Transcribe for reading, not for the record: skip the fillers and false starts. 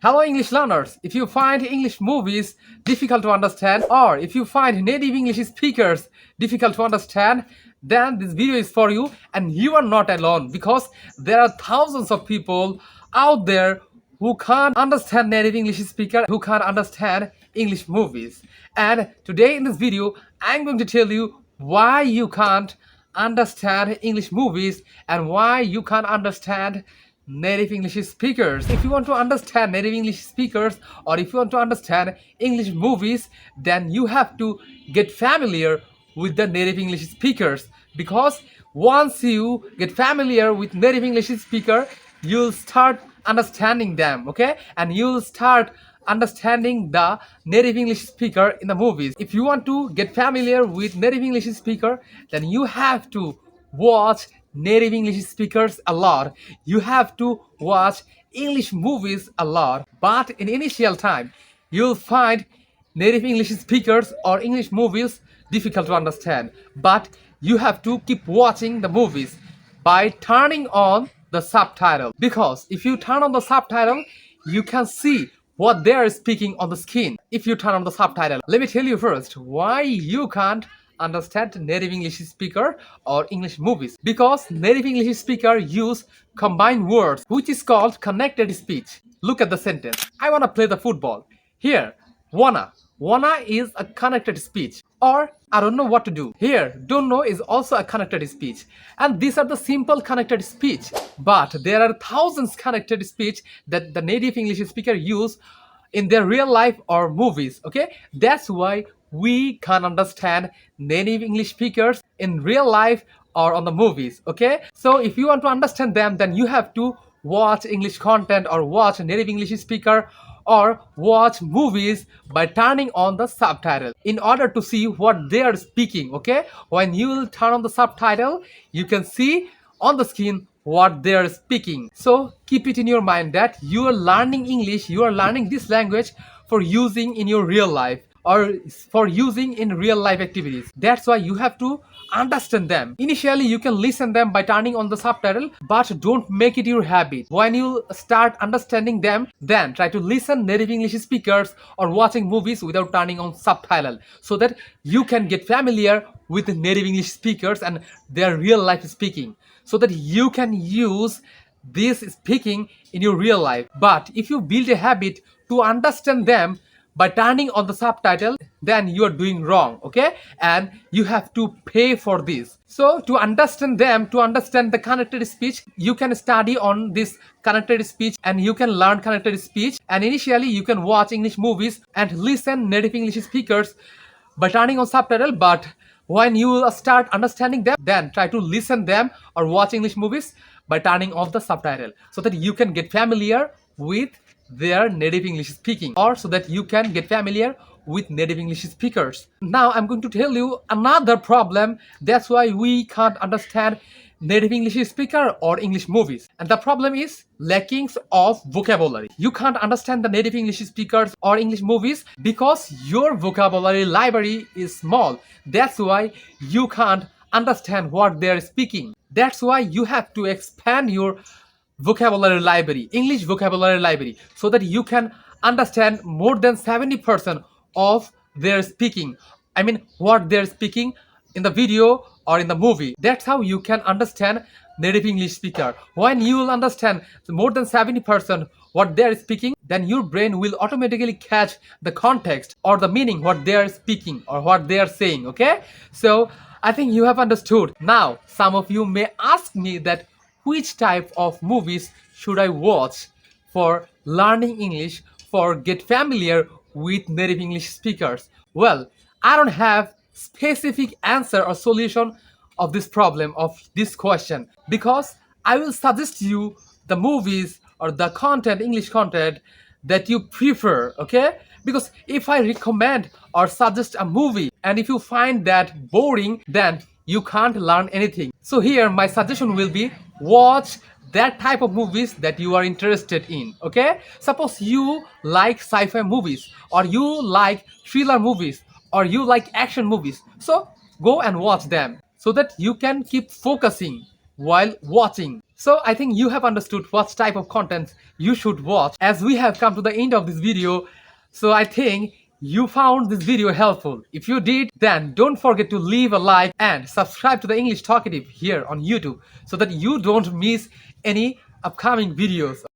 Hello English learners, if you find English movies difficult to understand or if you find native English speakers difficult to understand, then this video is for you and you are not alone because there are thousands of people out there who can't understand native English speaker, who can't understand English movies. And today in this video, I'm going to tell you why you can't understand English movies and why you can't understand native English speakers. If you want to understand native English speakers or if you want to understand English movies, then you have to get familiar with the native English speakers, because once you get familiar with native English speaker, you'll start understanding them, okay? And you'll start understanding the native English speaker in the movies. If you want to get familiar with native English speaker, then you have to watch native English speakers a lot. You have to watch English movies a lot. But in initial time, you'll find native English speakers or English movies difficult to understand. But you have to keep watching the movies by turning on the subtitle. Because if you turn on the subtitle, you can see what they are speaking on the screen. If you turn on the subtitle, let me tell you first why you can't understand native English speaker or English movies. Because native English speaker use combined words, which is called connected speech. Look at the sentence. I wanna play the football. Here, wanna is a connected speech. Or I don't know what to do. Here, don't know is also a connected speech. And these are the simple connected speech. But there are thousands connected speech that the native English speaker use in their real life or movies, okay? That's why we can't understand native English speakers in real life or on the movies, okay? So if you want to understand them, then you have to watch English content or watch native English speaker or watch movies by turning on the subtitle in order to see what they are speaking, okay? When you will turn on the subtitle, you can see on the screen what they are speaking. So keep it in your mind that you are learning English, you are learning this language for using in your real life or for using in real life activities. That's why you have to understand them. Initially you can listen them by turning on the subtitle, but don't make it your habit. When you start understanding them, then try to listen native English speakers or watching movies without turning on subtitle, so that you can get familiar with the native English speakers and their real life speaking, so that you can use this speaking in your real life. But if you build a habit to understand them by turning on the subtitle, then you are doing wrong, okay? And you have to pay for this. So to understand them, to understand the connected speech, you can study on this connected speech and you can learn connected speech. And initially you can watch English movies and listen native English speakers by turning on subtitle. But when you start understanding them, then try to listen them or watch English movies by turning off the subtitle, so that you can get familiar with their native English speaking, or so that you can get familiar with native English speakers. Now I'm going to tell you another problem. That's why we can't understand native English speaker or English movies. And the problem is lackings of vocabulary. You can't understand the native English speakers or English movies because your vocabulary library is small. That's why you can't understand what they're speaking. That's why you have to expand your vocabulary library, English vocabulary library, so that you can understand more than 70% of their speaking. I mean, what they're speaking in the video or in the movie. That's how you can understand native English speaker. When you will understand more than 70% what they're speaking, then your brain will automatically catch the context or the meaning what they are speaking or what they are saying, okay? So I think you have understood. Now some of you may ask me that which type of movies should I watch for learning English, for get familiar with native English speakers? Well, I don't have specific answer or solution of this problem, of this question, because I will suggest you the movies or the content, English content that you prefer, okay? Because if I recommend or suggest a movie and if you find that boring, then you can't learn anything. So here my suggestion will be watch that type of movies that you are interested in, okay? Suppose you like sci-fi movies or you like thriller movies or you like action movies, so go and watch them so that you can keep focusing while watching. So I think you have understood what type of content you should watch as we have come to the end of this video. So I think you found this video helpful. If you did, then don't forget to leave a like and subscribe to the English Talkative here on YouTube so that you don't miss any upcoming videos.